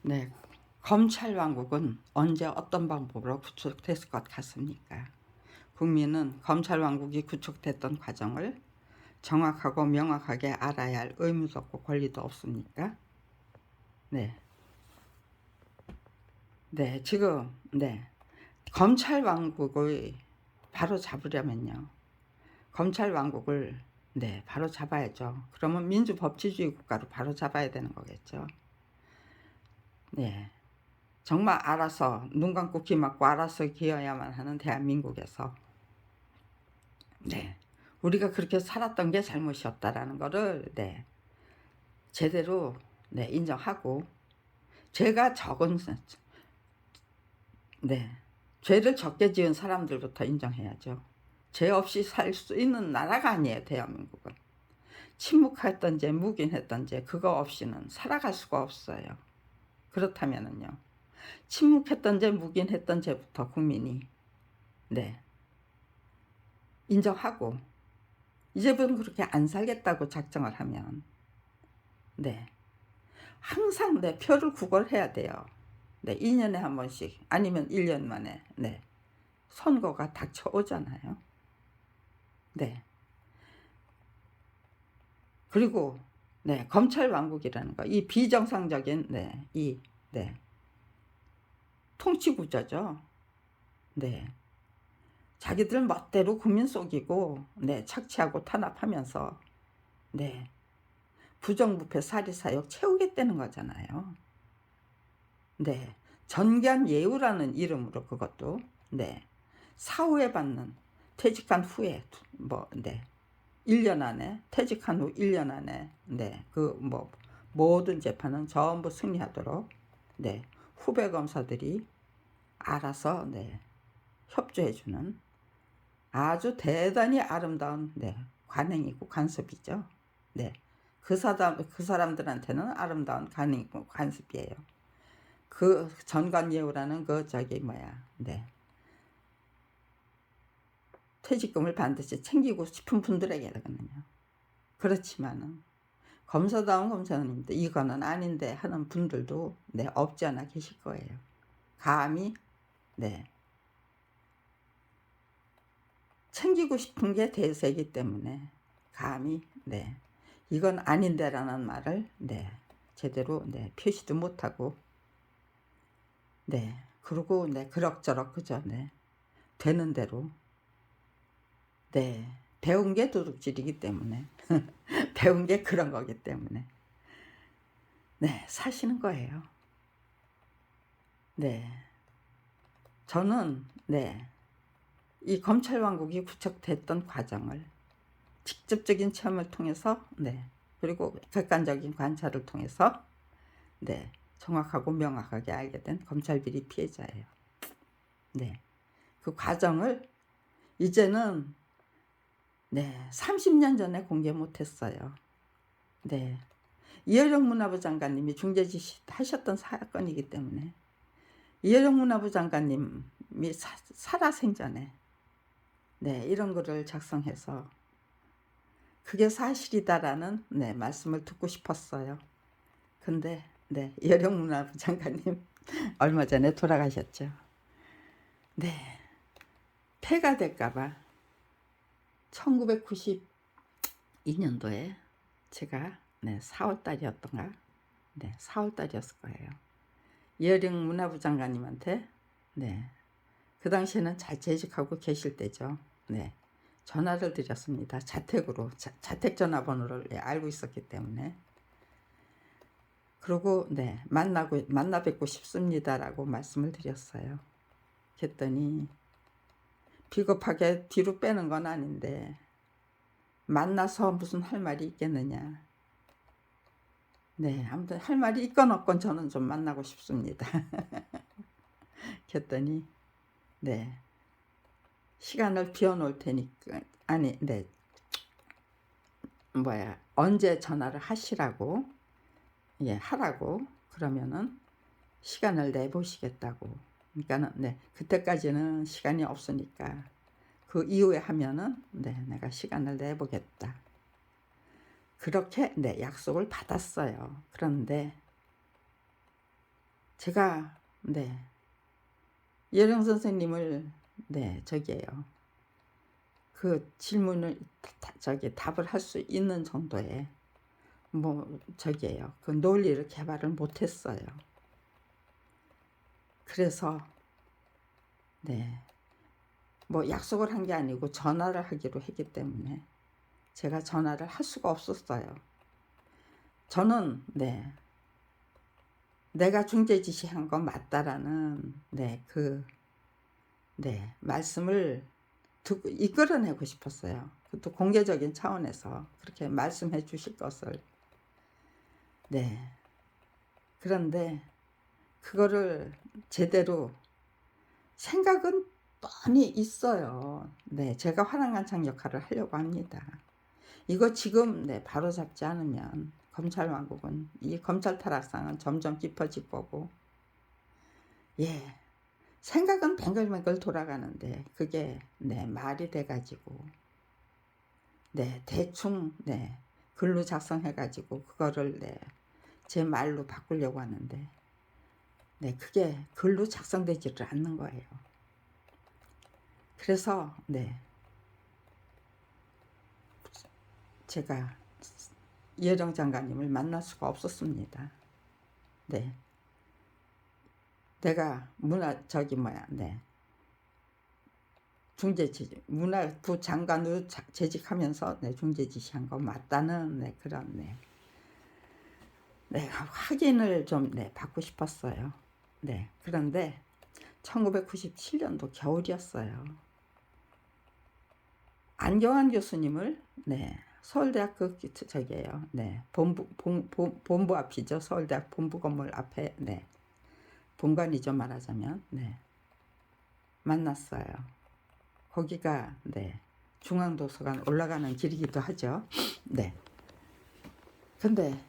네, 검찰 왕국은 언제 어떤 방법으로 구축됐을 것 같습니까? 국민은 검찰 왕국이 구축됐던 과정을 정확하고 명확하게 알아야 할 의무도 없고 권리도 없습니까? 네, 지금 검찰 왕국을 바로 잡으려면요, 검찰 왕국을 바로 잡아야죠. 그러면 민주법치주의 국가로 바로 잡아야 되는 거겠죠. 네. 정말 알아서 눈 감고 귀 막고 알아서 기어야만 하는 대한민국에서 우리가 그렇게 살았던 게 잘못이었다라는 거를 제대로 인정하고, 죄가 적은 죄를 적게 지은 사람들부터 인정해야죠. 죄 없이 살 수 있는 나라가 아니에요, 대한민국은. 침묵했던 죄, 묵인했던 죄, 그거 없이는 살아갈 수가 없어요. 그렇다면은요, 침묵했던 죄, 묵인했던 죄부터 국민이 인정하고 이제부터는 그렇게 안 살겠다고 작정을 하면 항상 표를 구걸해야 돼요. 2년에 한 번씩 아니면 1년 만에 선거가 닥쳐오잖아요. 그리고 검찰 왕국이라는 거, 이 비정상적인 이 통치 구조죠. 자기들 멋대로 국민 속이고 착취하고 탄압하면서 부정부패 사리사욕 채우겠다는 거잖아요. 전견 예우라는 이름으로 그것도 사후에 받는, 퇴직한 후에 1년 안에, 퇴직한 후 1년 안에 모든 재판은 전부 승리하도록 후배 검사들이 알아서 협조해주는 아주 대단히 아름다운 관행이고 관습이죠. 그 사람들한테는 아름다운 관행이고 관습이에요. 그 전관예우라는 퇴직금을 반드시 챙기고 싶은 분들에게는요. 그렇지만은 검사다운 검사님들 이거는 아닌데 하는 분들도 없지 않아 계실 거예요. 감히 챙기고 싶은 게 대세이기 때문에 감히 이건 아닌데라는 말을 제대로 표시도 못하고 그러고 그럭저럭 그저 되는 대로 배운 게 도둑질이기 때문에 배운 게 그런 거기 때문에 사시는 거예요. 저는 이 검찰 왕국이 구축됐던 과정을 직접적인 체험을 통해서 그리고 객관적인 관찰을 통해서 정확하고 명확하게 알게 된 검찰 비리 피해자예요. 그 과정을 이제는 30년 전에 공개 못했어요. 이해령 문화부 장관님이 중재지시 하셨던 사건이기 때문에 이해령 문화부 장관님이 살아생전에 이런 거를 작성해서 그게 사실이다라는 말씀을 듣고 싶었어요. 근데 이해령 문화부 장관님 얼마 전에 돌아가셨죠. 폐가 될까봐 1992년도에 제가 4월달이었던가 4월달이었을 거예요. 이해령 문화부 장관님한테 그 당시에는 잘 재직하고 계실 때죠. 전화를 드렸습니다. 자택으로 자택 전화번호를 알고 있었기 때문에. 그리고 만나 뵙고 싶습니다라고 말씀을 드렸어요. 그랬더니 비겁하게 뒤로 빼는 건 아닌데 만나서 무슨 할 말이 있겠느냐. 아무튼 할 말이 있건 없건 저는 좀 만나고 싶습니다. 그랬더니 시간을 비워놓을 테니까 언제 전화를 하시라고 하라고 그러면은 시간을 내보시겠다고. 그러니까는 그때까지는 시간이 없으니까 그 이후에 하면은 내가 시간을 내보겠다. 그렇게 약속을 받았어요. 그런데 제가 예령 선생님을 저기에요. 그 질문을 답을 할 수 있는 정도의 뭐 저기에요. 그 논리를 개발을 못했어요. 그래서 뭐 약속을 한 게 아니고 전화를 하기로 했기 때문에 제가 전화를 할 수가 없었어요. 저는 내가 중재 지시한 건 맞다라는 말씀을 듣고 이끌어내고 싶었어요. 또 공개적인 차원에서 그렇게 말씀해 주실 것을. 그런데 그거를 제대로 생각은 뻔히 있어요. 제가 화랑간창 역할을 하려고 합니다. 이거 지금 바로 잡지 않으면 검찰 왕국은, 이 검찰 타락상은 점점 깊어질 거고, 생각은 뱅글뱅글 돌아가는데 그게 말이 돼가지고 대충 글로 작성해가지고 그거를 제 말로 바꾸려고 하는데 그게 글로 작성되지를 않는 거예요. 그래서 제가 예령 장관님을 만날 수가 없었습니다. 내가 중재지 문화부 장관으로 재직하면서 중재 지시한 거 맞다는 그런 확인을 좀 받고 싶었어요. 그런데 1997년도 겨울이었어요. 안경환 교수님을 서울대학교 저기에요. 본부 앞이죠. 서울대학 본부 건물 앞에 본관이죠, 말하자면. 만났어요. 거기가 중앙도서관 올라가는 길이기도 하죠. 근데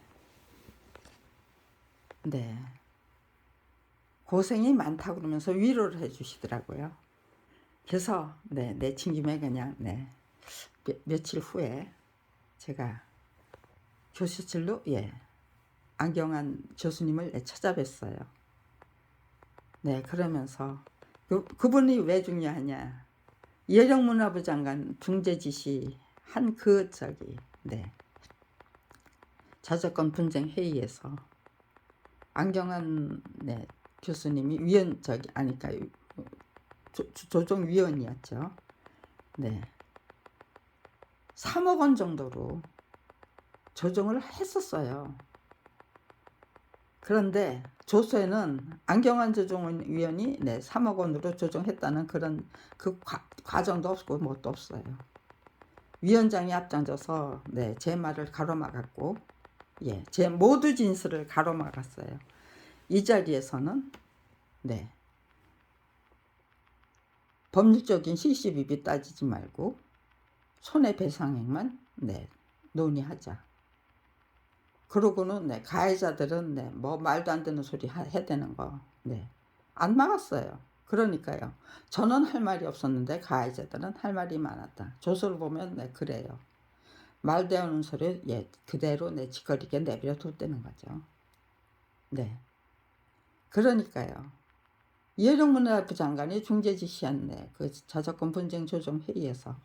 고생이 많다고 그러면서 위로를 해 주시더라고요. 그래서 내친 김에 그냥 며칠 후에 제가 교수실로 안경환 교수님을 찾아뵀어요. 그러면서 그분이 왜 중요하냐, 예령문화부 장관 중재 지시한 그 저작권 분쟁 회의에서 안경환 교수님이 조정위원이었죠. 3억 원 정도로 조정을 했었어요. 그런데 조서에는 안경환 조정위원이 3억 원으로 조정했다는 그런 그 과정도 없고 뭣도 없어요. 위원장이 앞장서서 제 말을 가로막았고 제 모두 진술을 가로막았어요. 이 자리에서는 법률적인 시시비비 따지지 말고 손해배상액만 논의하자. 그러고는 가해자들은 뭐 말도 안 되는 소리 해대는 거 안 막았어요. 그러니까요. 저는 할 말이 없었는데 가해자들은 할 말이 많았다. 조서를 보면 그래요. 말대하는 소리 그대로 짓거리게 내버려 뒀다는 거죠. 그러니까요. 예령문화부 장관이 중재 지시한 그 저작권 분쟁 조정 회의에서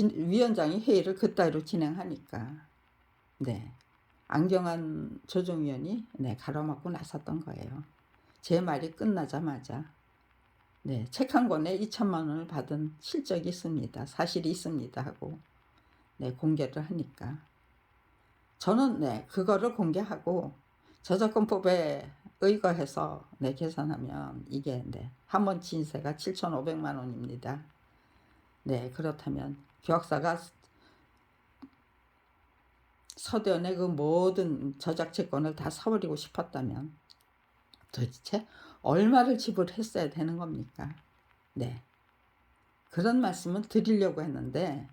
위원장이 회의를 그따위로 진행하니까 안경환 조정위원이 가로막고 나섰던 거예요. 제 말이 끝나자마자 책 한 권에 2천만 원을 받은 실적이 있습니다. 사실이 있습니다 하고 공개를 하니까 저는 그거를 공개하고 저작권법에 의거해서 계산하면 이게 한 번 진세가 7,500만 원입니다. 그렇다면 교학사가 서대원의 그 모든 저작채권을 다 사버리고 싶었다면 도대체 얼마를 지불했어야 되는 겁니까? 그런 말씀을 드리려고 했는데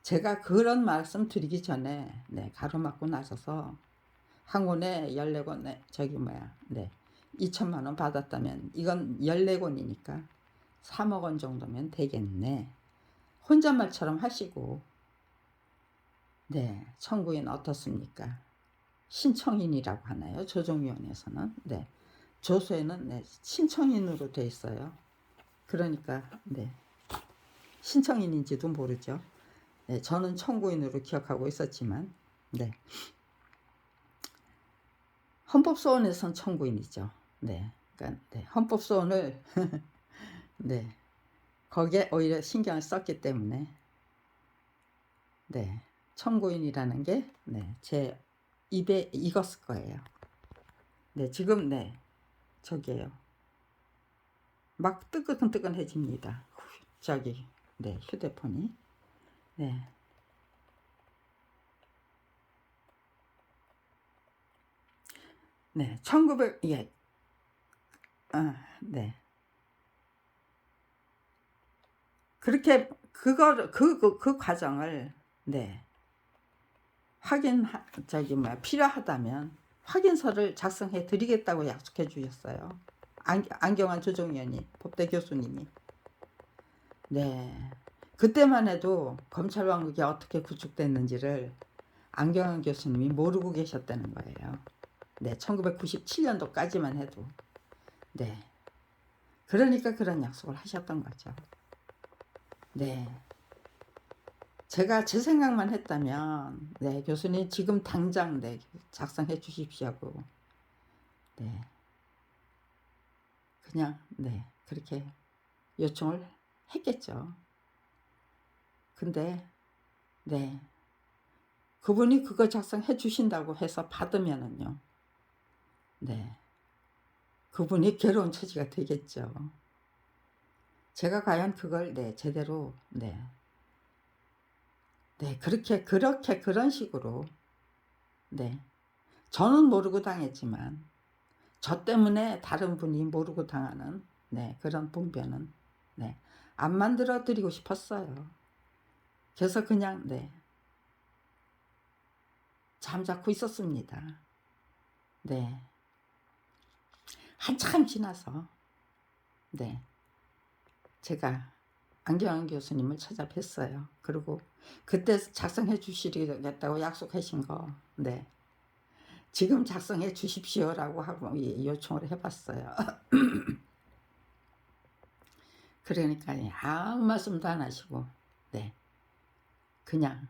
제가 그런 말씀 드리기 전에 가로막고 나서서 한 권에 14권 2천만 원 받았다면 이건 14권이니까 3억 원 정도면 되겠네. 혼잣말처럼 하시고 청구인 어떻습니까? 신청인이라고 하나요? 조정위원회에서는 조서에는 네, 신청인으로 돼 있어요. 그러니까 네, 신청인인지도 모르죠. 네, 저는 청구인으로 기억하고 있었지만 네, 헌법소원에선 청구인이죠. 네, 그러니까 네, 헌법소원을 네, 거기에 오히려 신경을 썼기 때문에 네, 청구인이라는 게 네, 제 입에 익었을 거예요. 네, 지금 네, 저기에요. 막 뜨끈뜨끈해집니다. 저기 네, 휴대폰이 네, 네, 1900 예, 네, 그렇게 그 과정을 네, 확인 저기 뭐야 필요하다면 확인서를 작성해 드리겠다고 약속해 주셨어요. 안경환 조정위원이 법대 교수님이 네, 그때만 해도 검찰 왕국이 어떻게 구축됐는지를 안경환 교수님이 모르고 계셨다는 거예요. 네, 1997년도까지만 해도 네, 그러니까 그런 약속을 하셨던 거죠. 네, 제가 제 생각만 했다면 네, 교수님 지금 당장 네, 작성해 주십시오고 네, 그냥 네, 그렇게 요청을 했겠죠. 근데 네, 그분이 그거 작성해 주신다고 해서 받으면은요, 네, 그분이 괴로운 처지가 되겠죠. 제가 과연 그걸 네, 제대로 네, 네, 그렇게 그런 식으로 네, 저는 모르고 당했지만 저 때문에 다른 분이 모르고 당하는 네, 그런 분변은 네, 안 만들어 드리고 싶었어요. 그래서 그냥 네, 잠자코 있었습니다. 네, 한참 지나서 네, 제가 안경환 교수님을 찾아뵀어요. 그리고 그때 작성해 주시겠다고 약속하신 거 네, 지금 작성해 주십시오라고 하고 요청을 해봤어요. 그러니까 아무 말씀도 안 하시고 네, 그냥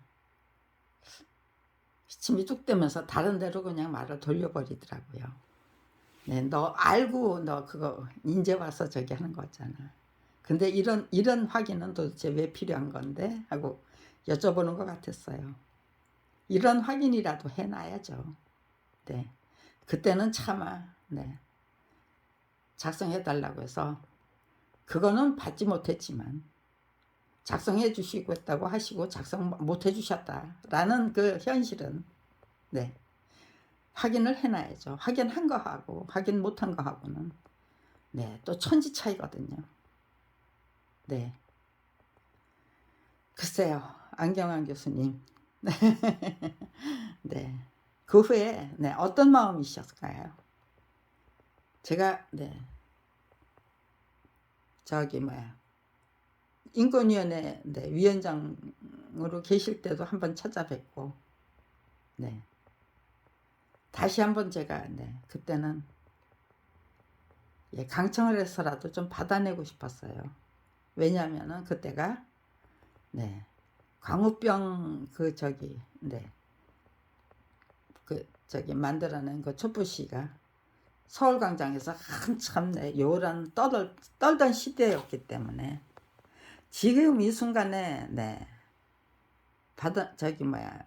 침이 뚝 뜨면서 다른 데로 그냥 말을 돌려버리더라고요. 네, 너 알고 너 그거 인제 와서 저기 하는 거잖아. 근데 이런 확인은 도대체 왜 필요한 건데 하고 여쭤보는 것 같았어요. 이런 확인이라도 해놔야죠. 네, 그때는 차마 네, 작성해 달라고 해서 그거는 받지 못했지만 작성해 주시겠다고 하시고 작성 못 해주셨다라는 그 현실은 네, 확인을 해놔야죠. 확인한 거하고 확인 못한 거하고는 네, 또 천지 차이거든요. 네, 글쎄요, 안경환 교수님. 네, 그 후에 네, 어떤 마음이셨을까요? 제가 네, 저기 뭐야 인권위원회 네, 위원장으로 계실 때도 한번 찾아뵙고 네, 다시 한번 제가 네, 그때는 예, 강청을 해서라도 좀 받아내고 싶었어요. 왜냐하면은 그때가 네, 광우병 그 저기 네, 그 저기 만들어낸 그 촛불시가 서울광장에서 한참 네, 요란 떨던 시대였기 때문에 지금 이 순간에 네, 저기 뭐야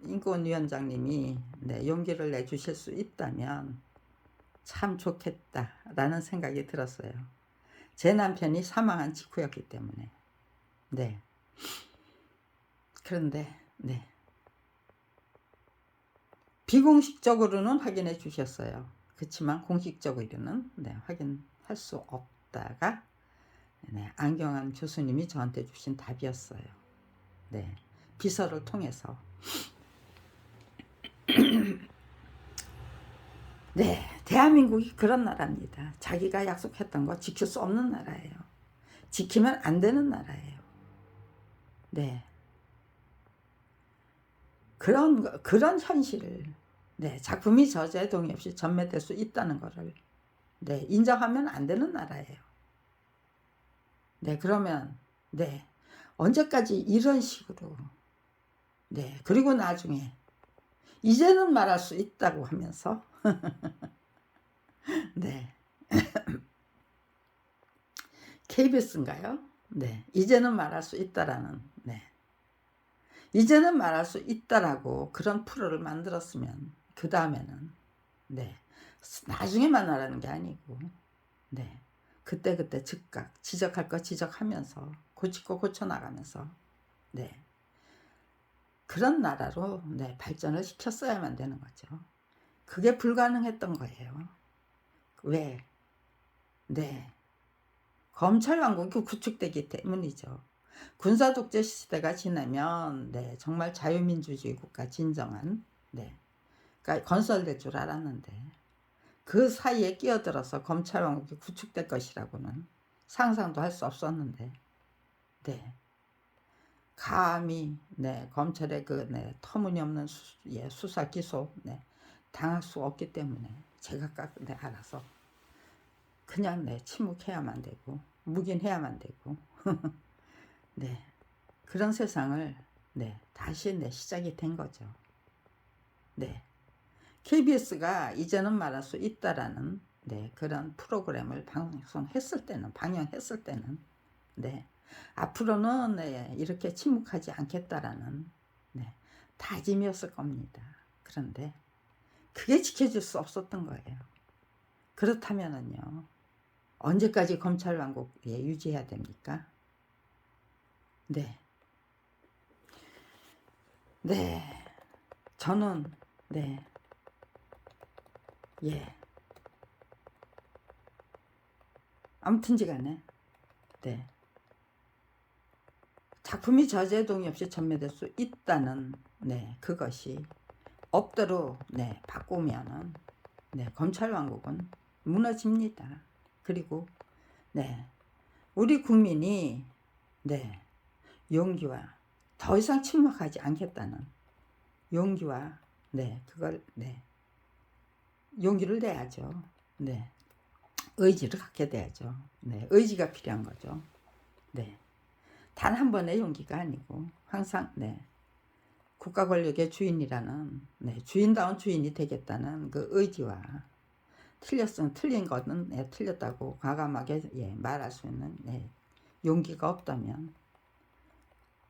인권위원장님이 네, 용기를 내주실 수 있다면 참 좋겠다라는 생각이 들었어요. 제 남편이 사망한 직후였기 때문에 네, 그런데 네, 비공식적으로는 확인해 주셨어요. 그렇지만 공식적으로는 네, 확인할 수 없다가 네, 안경환 교수님이 저한테 주신 답이었어요. 네, 비서를 통해서 네, 대한민국이 그런 나라입니다. 자기가 약속했던 거 지킬 수 없는 나라예요. 지키면 안 되는 나라예요. 네, 그런 현실을 네, 작품이 저자의 동의 없이 전매될 수 있다는 것을 네, 인정하면 안 되는 나라예요. 네, 그러면 네, 언제까지 이런 식으로 네, 그리고 나중에 이제는 말할 수 있다고 하면서 네, KBS인가요? 네, 이제는 말할 수 있다라는 네, 이제는 말할 수 있다라고 그런 프로를 만들었으면 그 다음에는 네, 나중에만 말하는 게 아니고 네, 그때그때 즉각 지적할 거 지적하면서 고칠 거 고쳐나가면서 네, 그런 나라로 네, 발전을 시켰어야만 되는 거죠. 그게 불가능했던 거예요. 왜? 네, 검찰 왕국이 구축되기 때문이죠. 군사 독재 시대가 지나면 네, 정말 자유민주주의 국가 진정한 네, 그러니까 건설될 줄 알았는데 그 사이에 끼어들어서 검찰 왕국이 구축될 것이라고는 상상도 할 수 없었는데 네, 감히 네, 검찰의 그 네, 터무니없는 수사 기소 네, 당할 수 없기 때문에 제가 네, 알아서 그냥 네, 침묵해야만 되고 묵인해야만 되고 네, 그런 세상을 네, 다시 네, 시작이 된 거죠. 네, KBS가 이제는 말할 수 있다라는 네, 그런 프로그램을 방송했을 때는 방영했을 때는 네, 앞으로는 네, 이렇게 침묵하지 않겠다라는 네, 다짐이었을 겁니다. 그런데 그게 지켜질 수 없었던 거예요. 그렇다면은요, 언제까지 검찰 왕국에 유지해야 됩니까? 네, 네, 저는 네, 예, 아무튼지간에 네, 작품이 저자의 동의 없이 전매될 수 있다는 네, 그것이 업대로 네, 바꾸면은 네, 검찰 왕국은 무너집니다. 그리고 네, 우리 국민이 네, 용기와 더 이상 침묵하지 않겠다는 용기와 네, 그걸 네, 용기를 내야죠. 네, 의지를 갖게 돼야죠. 네, 의지가 필요한 거죠. 네, 단 한 번의 용기가 아니고 항상 네, 국가 권력의 주인이라는 네, 주인다운 주인이 되겠다는 그 의지와 틀렸으면 틀린 거는 네, 틀렸다고 과감하게 예, 말할 수 있는 네, 용기가 없다면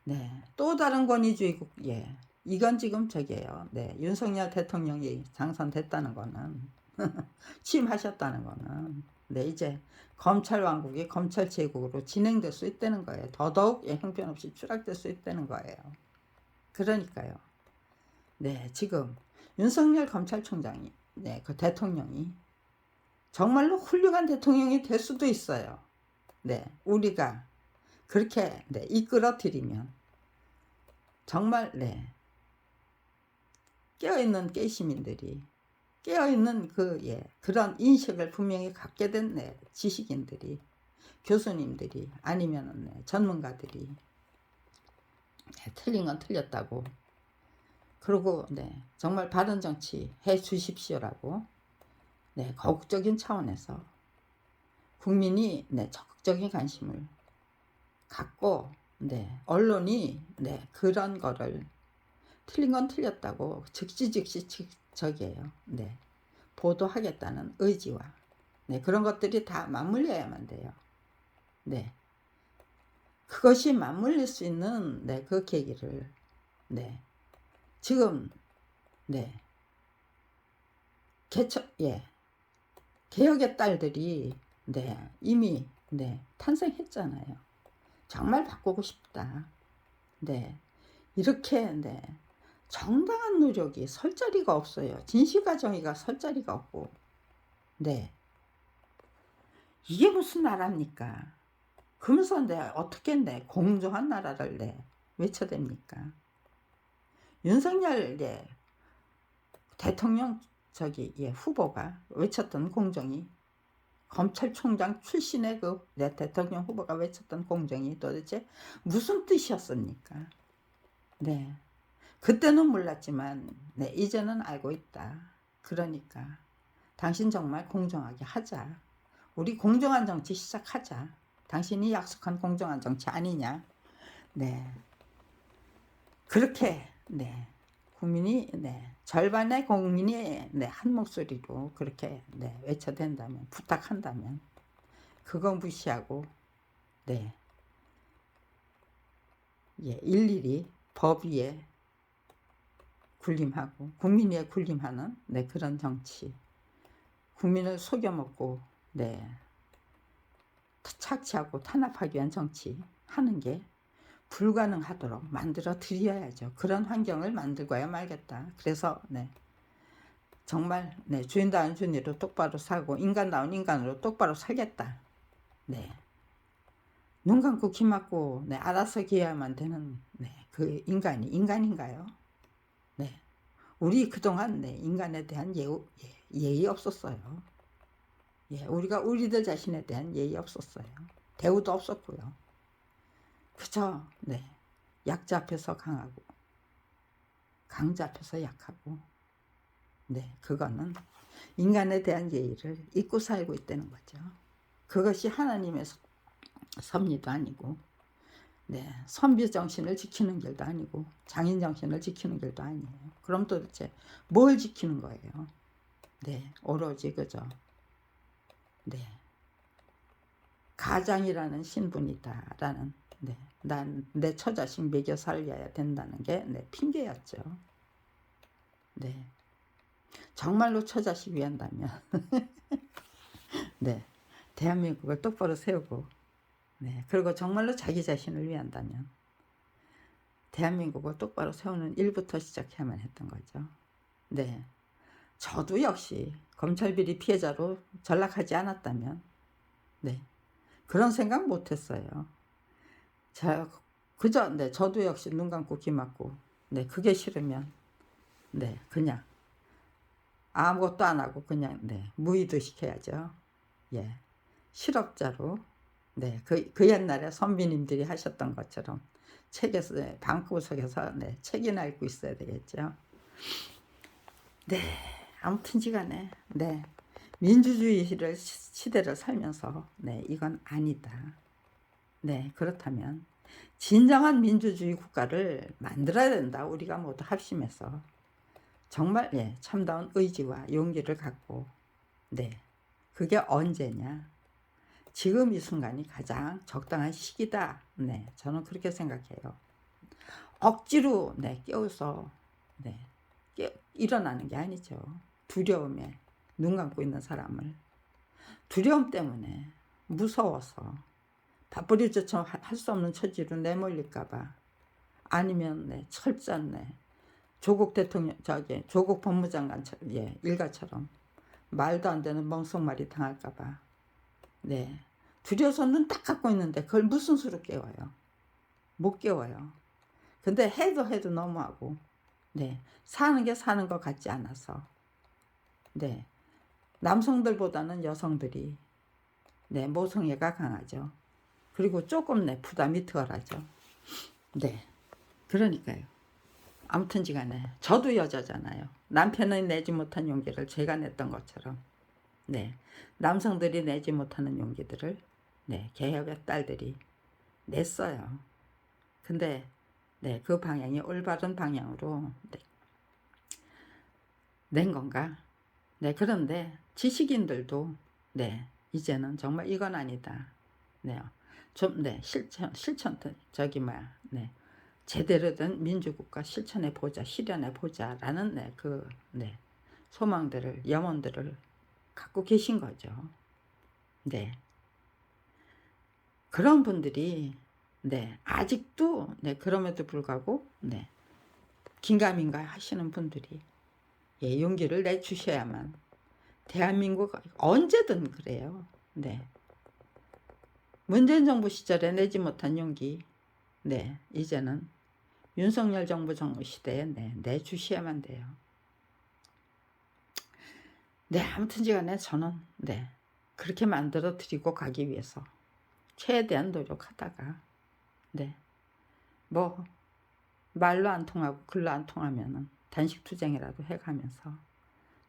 네, 또 다른 권위주의국 예, 이건 지금 저기예요. 네, 윤석열 대통령이 당선됐다는 거는 취임하셨다는 거는 네, 이제 검찰 왕국이 검찰 제국으로 진행될 수 있다는 거예요. 더더욱 예, 형편없이 추락될 수 있다는 거예요. 그러니까요. 네, 지금 윤석열 검찰총장이 네, 그 대통령이 정말로 훌륭한 대통령이 될 수도 있어요. 네, 우리가 그렇게 네, 이끌어드리면 정말 네, 깨어있는 깨시민들이 깨어있는 그 예, 그런 인식을 분명히 갖게 된 네, 지식인들이 교수님들이 아니면은 네, 전문가들이 네, 틀린 건 틀렸다고 그리고 네, 정말 바른 정치 해 주십시오라고 네, 거국적인 차원에서 국민이 네, 적극적인 관심을 갖고 네, 언론이 네, 그런 거를 틀린 건 틀렸다고 즉시 저기예요. 네, 보도하겠다는 의지와 네, 그런 것들이 다 맞물려야만 돼요. 네, 그것이 맞물릴 수 있는 네, 그 계기를 네, 지금 네, 예, 개혁의 딸들이 네, 이미 네, 탄생했잖아요. 정말 바꾸고 싶다. 네, 이렇게 네, 정당한 노력이 설 자리가 없어요. 진실과정이가 설 자리가 없고 네, 이게 무슨 나라입니까? 그러면서 네, 어떻게 네, 공정한 나라를 네, 외쳐댑니까? 윤석열 네, 대통령 저기 예, 후보가 외쳤던 공정이 검찰총장 출신의 그 네, 대통령 후보가 외쳤던 공정이 도대체 무슨 뜻이었습니까? 네, 그때는 몰랐지만 네, 이제는 알고 있다. 그러니까 당신 정말 공정하게 하자. 우리 공정한 정치 시작하자. 당신이 약속한 공정한 정치 아니냐. 네. 그렇게 네. 국민이 네. 절반의 국민이 네. 한 목소리로 그렇게 네. 외쳐댄다면, 부탁한다면, 그거 무시하고 네. 예, 일일이 법 위에 군림하고 국민 위에 군림하는 네, 그런 정치, 국민을 속여먹고 네, 착취하고 탄압하기 위한 정치 하는 게 불가능하도록 만들어 드려야죠. 그런 환경을 만들고야 말겠다. 그래서 네, 정말 네, 주인다운 주인으로 똑바로 살고 인간다운 인간으로 똑바로 살겠다. 네, 눈 감고 귀 막고 네, 알아서 기어야만 되는 네, 그 인간이 인간인가요? 네, 우리 그동안 네, 인간에 대한 예의 없었어요. 예, 우리가 우리들 자신에 대한 예의 없었어요. 대우도 없었고요. 그저 네, 약자 앞에서 강하고 강자 앞에서 약하고 네, 그거는 인간에 대한 예의를 잊고 살고 있다는 거죠. 그것이 하나님의 섭리도 아니고 네, 선비 정신을 지키는 길도 아니고 장인 정신을 지키는 길도 아니에요. 그럼 도대체 뭘 지키는 거예요? 네, 오로지 그저 네, 가장이라는 신분이다라는 네, 난 내 처자식 먹여 살려야 된다는 게 네, 핑계였죠. 네, 정말로 처자식 위한다면 네, 대한민국을 똑바로 세우고 네, 그리고 정말로 자기 자신을 위한다면 대한민국을 똑바로 세우는 일부터 시작해야만 했던 거죠. 네, 저도 역시 검찰비리 피해자로 전락하지 않았다면 네, 그런 생각 못했어요. 자, 그저 네, 저도 역시 눈 감고 귀 막고 네, 그게 싫으면 네, 그냥 아무것도 안 하고 그냥 네, 무의도 시켜야죠. 예, 실업자로 네, 그 옛날에 선비님들이 하셨던 것처럼 책에서 네, 방구석에서 네, 책이나 읽고 있어야 되겠죠. 네, 아무튼지간에 네, 민주주의 시대를 살면서 네, 이건 아니다. 네, 그렇다면 진정한 민주주의 국가를 만들어야 된다. 우리가 모두 합심해서 정말 예, 참다운 의지와 용기를 갖고 네, 그게 언제냐? 지금 이 순간이 가장 적당한 시기다. 네, 저는 그렇게 생각해요. 억지로 네, 깨워서 네, 일어나는 게 아니죠. 두려움에 눈 감고 있는 사람을 두려움 때문에 무서워서 밥벌이조차 할 수 없는 처지로 내몰릴까봐 아니면 네, 철저한 네, 조국 대통령 조국 법무장관 예, 일가처럼 말도 안 되는 멍석말이 당할까봐 네, 두려워서 눈 딱 감고 있는데 그걸 무슨 수로 깨워요? 못 깨워요. 근데 해도 너무하고 네, 사는 게 사는 것 같지 않아서 네, 남성들보다는 여성들이 네, 모성애가 강하죠. 그리고 조금 네, 부담이 덜하죠. 네, 그러니까요. 아무튼지간에 저도 여자잖아요. 남편은 내지 못한 용기를 제가 냈던 것처럼 네, 남성들이 내지 못하는 용기들을 네, 개혁의 딸들이 냈어요. 근데 네, 그 방향이 올바른 방향으로 네, 낸 건가? 네, 그런데 지식인들도 네, 이제는 정말 이건 아니다. 네, 좀 네, 실천 저기 뭐야, 네, 제대로 된 민주국가 실천해 보자, 실현해 보자라는 네, 그 네, 소망들을 염원들을 갖고 계신 거죠. 네, 그런 분들이 네, 아직도 네, 그럼에도 불구하고 네, 긴가민가 하시는 분들이 예, 용기를 내주셔야만 대한민국 언제든 그래요. 네, 문재인 정부 시절에 내지 못한 용기 네, 이제는 윤석열 정부 시대에 네, 내주셔야만 돼요. 네, 아무튼지간에 저는 네, 그렇게 만들어 드리고 가기 위해서 최대한 노력하다가 네, 뭐 말로 안 통하고 글로 안 통하면은 단식투쟁이라도 해가면서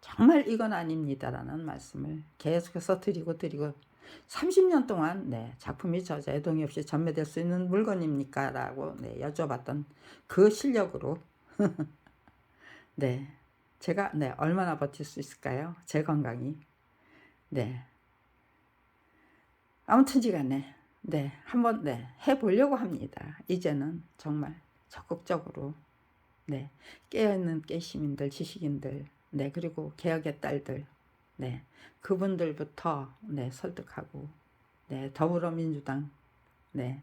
정말 이건 아닙니다라는 말씀을 계속해서 드리고 30년 동안 네, 작품이 저자의 동의 없이 전매될 수 있는 물건입니까? 라고 네, 여쭤봤던 그 실력으로 네, 제가 네, 얼마나 버틸 수 있을까요? 제 건강이. 네, 아무튼지간에 네, 한번 네, 해보려고 합니다. 이제는 정말 적극적으로 네, 깨어있는 깨시민들, 지식인들, 네, 그리고 개혁의 딸들, 네, 그분들부터 네, 설득하고, 네, 더불어민주당, 네,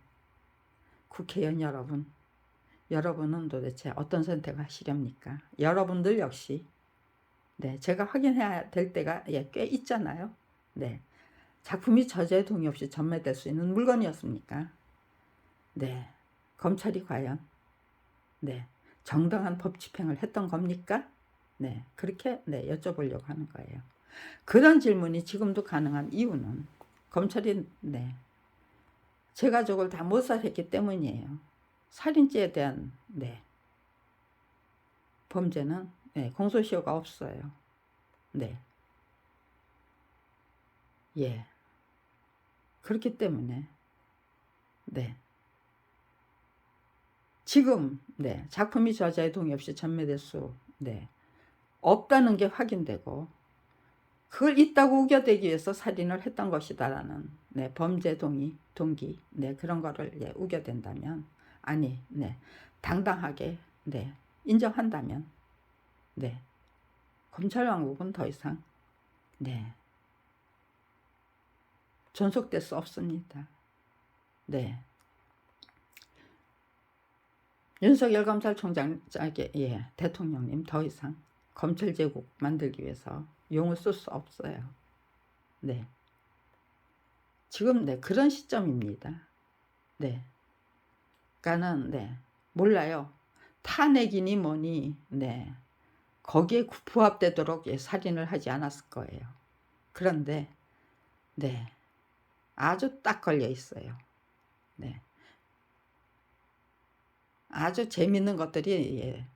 국회의원 여러분, 여러분은 도대체 어떤 선택을 하시렵니까? 여러분들 역시, 네, 제가 확인해야 될 때가 꽤 있잖아요. 네, 작품이 저자의 동의 없이 전매될 수 있는 물건이었습니까? 네, 검찰이 과연, 네, 정당한 법 집행을 했던 겁니까? 네, 그렇게 네, 여쭤보려고 하는 거예요. 그런 질문이 지금도 가능한 이유는 검찰이 네, 제 가족을 다 몰살했기 때문이에요. 살인죄에 대한 네, 범죄는 네, 공소시효가 없어요. 네, 예, 그렇기 때문에 네, 지금 네, 작품이 저자의 동의 없이 전매될 수 네, 없다는 게 확인되고 그걸 있다고 우겨대기 위해서 살인을 했던 것이다라는 네, 범죄 동기 네, 그런 거를 예, 우겨댄다면 아니 네, 당당하게 네, 인정한다면 네, 검찰 왕국은 더 이상 네, 존속될 수 없습니다. 네, 윤석열 검찰총장에게 예, 대통령님 더 이상 검찰 제국 만들기 위해서 용을 쓸 수 없어요. 네, 지금 네, 그런 시점입니다. 네, 그러니까는 네, 몰라요. 탄핵이니 뭐니 네, 거기에 부합되도록 예, 살인을 하지 않았을 거예요. 그런데 네, 아주 딱 걸려 있어요. 네, 아주 재밌는 것들이 예,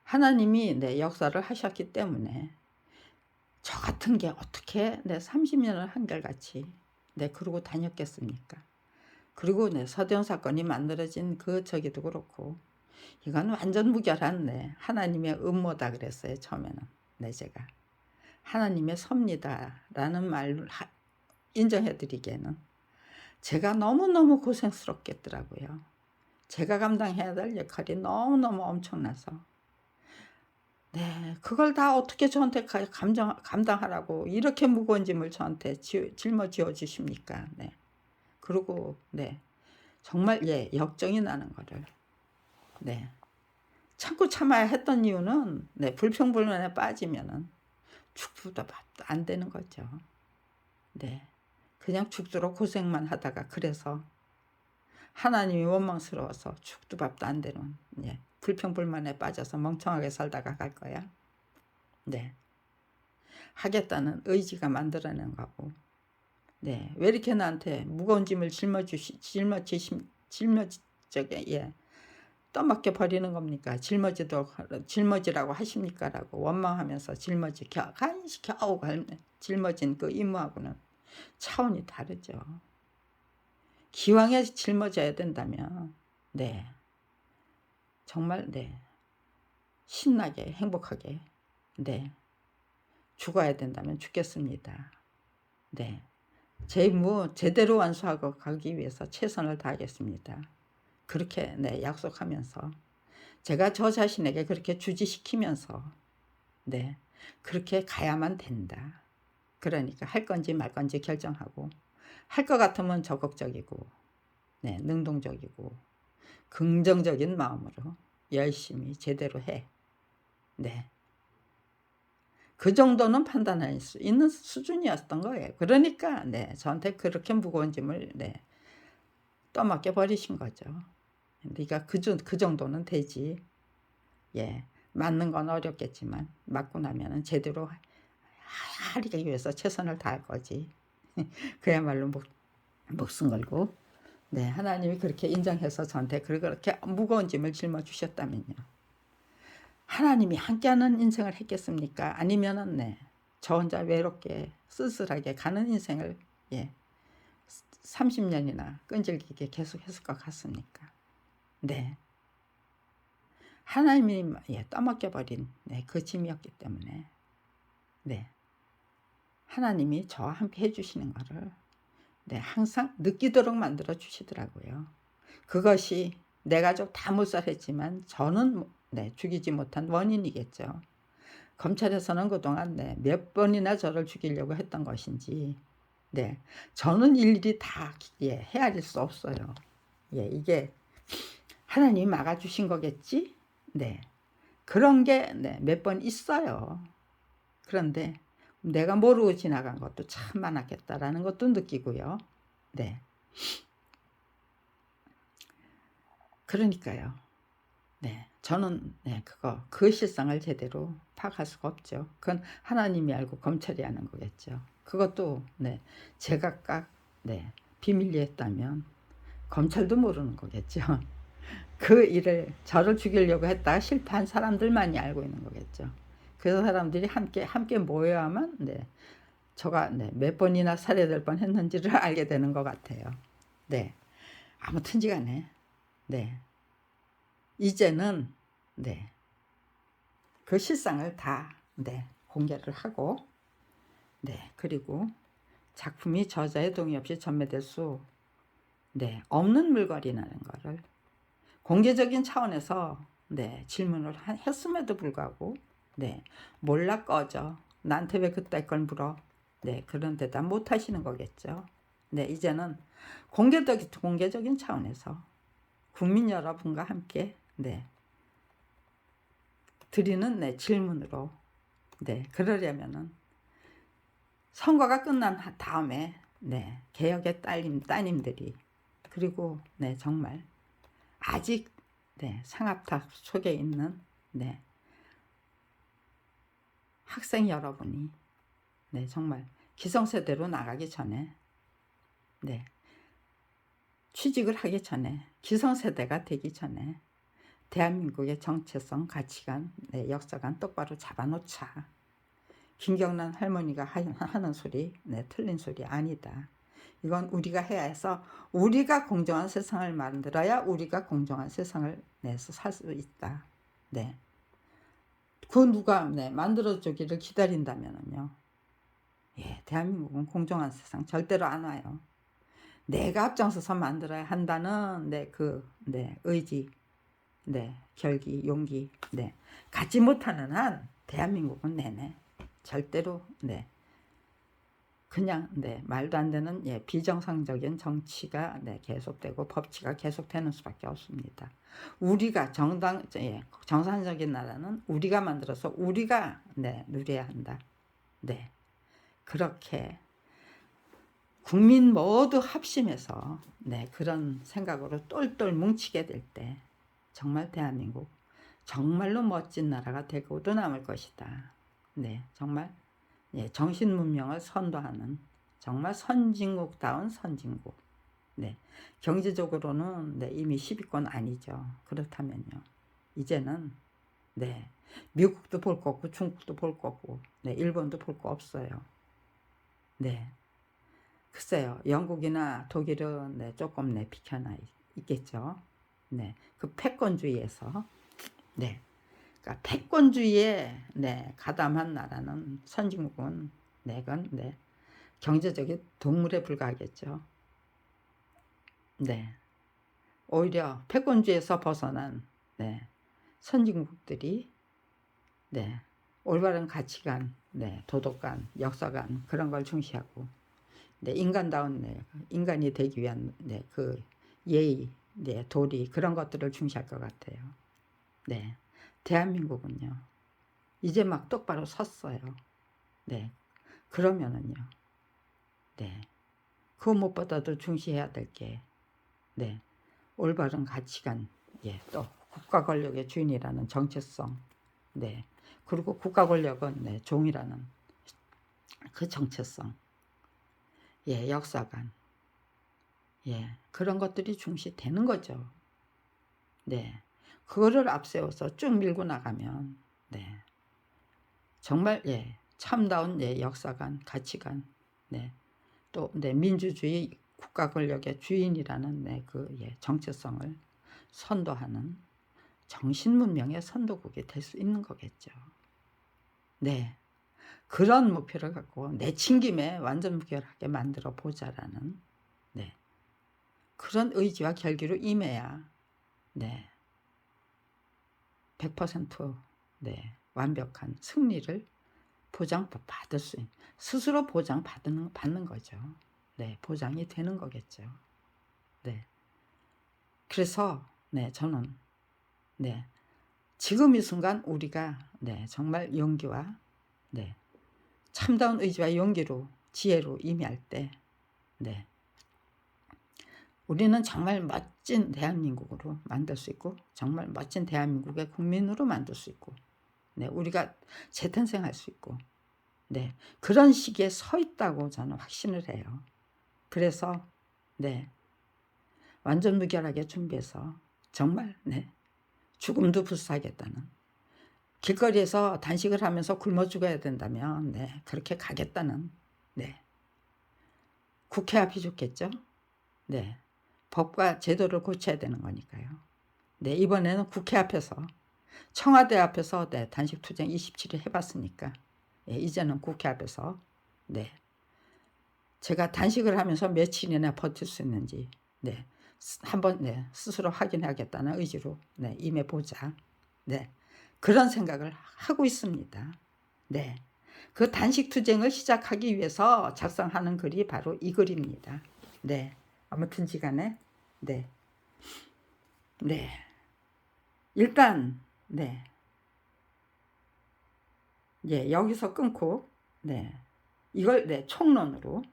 하나님이 네, 역사를 하셨기 때문에 저 같은 게 어떻게 네, 30년을 한결같이 네, 그러고 다녔겠습니까? 그리고 네, 서대원 사건이 만들어진 그 저기도 그렇고 이건 완전 무결한 네, 하나님의 음모다 그랬어요. 처음에는 네, 제가 하나님의 섭니다 라는 말을 인정해드리기에는 제가 너무너무 고생스럽겠더라고요. 제가 감당해야 될 역할이 너무너무 엄청나서 네, 그걸 다 어떻게 저한테 감당하라고 이렇게 무거운 짐을 저한테 짊어지어 주십니까? 네. 그리고 네, 정말 예, 역정이 나는 거를 네, 참고 참아야 했던 이유는 네, 불평불만에 빠지면은 죽보다 밥도 안 되는 거죠. 네, 그냥 죽도록 고생만 하다가 그래서 하나님이 원망스러워서 죽도 밥도 안 되는 예, 불평불만에 빠져서 멍청하게 살다가 갈 거야. 네, 하겠다는 의지가 만들어낸 거고. 네, 왜 이렇게 나한테 무거운 짐을 예, 떠맡겨 버리는 겁니까? 짊어지라고 하십니까? 라고 원망하면서 간신히 겨우 짊어진 그 임무하고는 차원이 다르죠. 기왕에 짊어져야 된다면 네, 정말 네, 신나게 행복하게 네, 죽어야 된다면 죽겠습니다. 네, 제 임무 제대로 완수하고 가기 위해서 최선을 다하겠습니다. 그렇게 네, 약속하면서 제가 저 자신에게 그렇게 주지시키면서 네, 그렇게 가야만 된다. 그러니까 할 건지 말 건지 결정하고 할 것 같으면 적극적이고 네, 능동적이고 긍정적인 마음으로 열심히 제대로 해. 네, 그 정도는 판단할 수 있는 수준이었던 거예요. 그러니까 네, 저한테 그렇게 무거운 짐을 네, 떠맡겨 버리신 거죠. 네가 그 정도는 되지. 예, 맞는 건 어렵겠지만 맞고 나면은 제대로 하기 위해서 최선을 다할 거지. 그야말로 목숨 걸고. 네, 하나님이 그렇게 인정해서 저한테 그렇게 무거운 짐을 짊어주셨다면요. 하나님이 함께하는 인생을 했겠습니까? 아니면은 네, 저 혼자 외롭게 쓸쓸하게 가는 인생을 예, 30년이나 끈질기게 계속했을 것 같습니까? 네. 하나님이 떠맡겨버린 그 짐이었기 때문에 하나님이 저와 함께 해주시는 거를 항상 느끼도록 만들어 주시더라고요. 그것이 내 가족 다 몰살했지만 저는 죽이지 못한 원인이겠죠. 검찰에서는 그동안 몇 번이나 저를 죽이려고 했던 것인지 저는 일일이 다 헤아릴 수 없어요. 이게 하나님이 막아주신 거겠지? 그런 게 몇 번 있어요. 그런데 내가 모르고 지나간 것도 참 많았겠다라는 것도 느끼고요. 그러니까요. 저는 그 실상을 제대로 파악할 수가 없죠. 그건 하나님이 알고 검찰이 하는 거겠죠. 그것도 제각각 비밀리에 했다면 검찰도 모르는 거겠죠. 그 일을 저를 죽이려고 했다가 실패한 사람들만이 알고 있는 거겠죠. 그 사람들이 함께 모여야만 저가 몇 번이나 살해될 뻔했는지를 알게 되는 것 같아요. 아무튼지간에 이제는 그 실상을 다 공개를 하고 그리고 작품이 저자의 동의 없이 전매될 수 없는 물건이라는 거를 공개적인 차원에서 질문을 했음에도 불구하고 몰라 꺼져. 나한테 왜 그딴 걸 물어. 그런 대답 못 하시는 거겠죠. 이제는 공개적인 차원에서 국민 여러분과 함께 드리는 질문으로 그러려면은 선거가 끝난 다음에 개혁의 따님들이 그리고 정말 아직 상합탑 속에 있는 학생 여러분이 정말 기성세대로 나가기 전에 취직을 하기 전에 기성세대가 되기 전에 대한민국의 정체성, 가치관, 역사관 똑바로 잡아놓자. 김경란 할머니가 하는 소리 틀린 소리 아니다. 이건 우리가 해야 해서 우리가 공정한 세상을 만들어야 우리가 공정한 세상을 내서 살 수 있다. 그 누가 만들어주기를 기다린다면요. 대한민국은 공정한 세상 절대로 안 와요. 내가 앞장서서 만들어야 한다는 그 의지, 결기, 용기, 갖지 못하는 한 대한민국은 절대로 그냥 말도 안 되는 비정상적인 정치가 계속되고 법치가 계속되는 수밖에 없습니다. 우리가 정상적인 나라는 우리가 만들어서 우리가 누려야 한다. 그렇게 국민 모두 합심해서 그런 생각으로 똘똘 뭉치게 될 때 정말 대한민국 정말로 멋진 나라가 되고도 남을 것이다. 정말 정신문명을 선도하는 정말 선진국다운 선진국. 경제적으로는 이미 10위권 아니죠. 그렇다면요. 이제는 미국도 볼 거 없고 중국도 볼 거 없고 일본도 볼 거 없어요. 글쎄요. 영국이나 독일은 조금 비켜나 있겠죠. 그 패권주의에서 그러니까 패권주의에 가담한 나라는 선진국은 그건 경제적인 동물에 불과하겠죠. 오히려 패권주의에서 벗어난 선진국들이 올바른 가치관, 도덕관, 역사관 그런 걸 중시하고 인간다운 인간이 되기 위한 그 예의, 도리 그런 것들을 중시할 것 같아요. 대한민국은요. 이제 막 똑바로 섰어요. 그러면은요. 그 무엇보다도 중시해야 될 게 올바른 가치관, 또 국가 권력의 주인이라는 정체성, 그리고 국가 권력은 종이라는 그 정체성, 역사관, 그런 것들이 중시되는 거죠. 그거를 앞세워서 쭉 밀고 나가면 정말 참다운 역사관, 가치관, 또 민주주의 국가 권력의 주인이라는 정체성을 선도하는 정신문명의 선도국이 될 수 있는 거겠죠. 네, 그런 목표를 갖고 내친 김에 완전 무결하게 만들어 보자라는 그런 의지와 결기로 임해야 100% 완벽한 승리를 보장받을 수 있는, 스스로 보장받는 거죠. 보장이 되는 거겠죠. 그래서 저는 지금 이 순간 우리가 정말 용기와 참다운 의지와 용기로 지혜로 임할 때 우리는 정말 멋진 대한민국으로 만들 수 있고 정말 멋진 대한민국의 국민으로 만들 수 있고 우리가 재탄생할 수 있고 그런 시기에 서 있다고 저는 확신을 해요. 그래서 완전 무결하게 준비해서 정말 죽음도 불사하겠다는, 길거리에서 단식을 하면서 굶어 죽어야 된다면 그렇게 가겠다는 국회 앞이 좋겠죠. 법과 제도를 고쳐야 되는 거니까요. 이번에는 국회 앞에서, 청와대 앞에서 단식투쟁 27일 해봤으니까 이제는 국회 앞에서 제가 단식을 하면서 며칠이나 버틸 수 있는지 한번 스스로 확인하겠다는 의지로 임해보자. 그런 생각을 하고 있습니다. 그 단식투쟁을 시작하기 위해서 작성하는 글이 바로 이 글입니다. 아무튼 지간에 일단 여기서 끊고 이걸 총론으로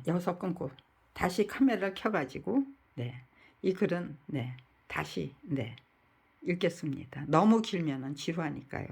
여기서 끊고 다시 카메라를 켜가지고 이 글은 다시 읽겠습니다. 너무 길면은 지루하니까요.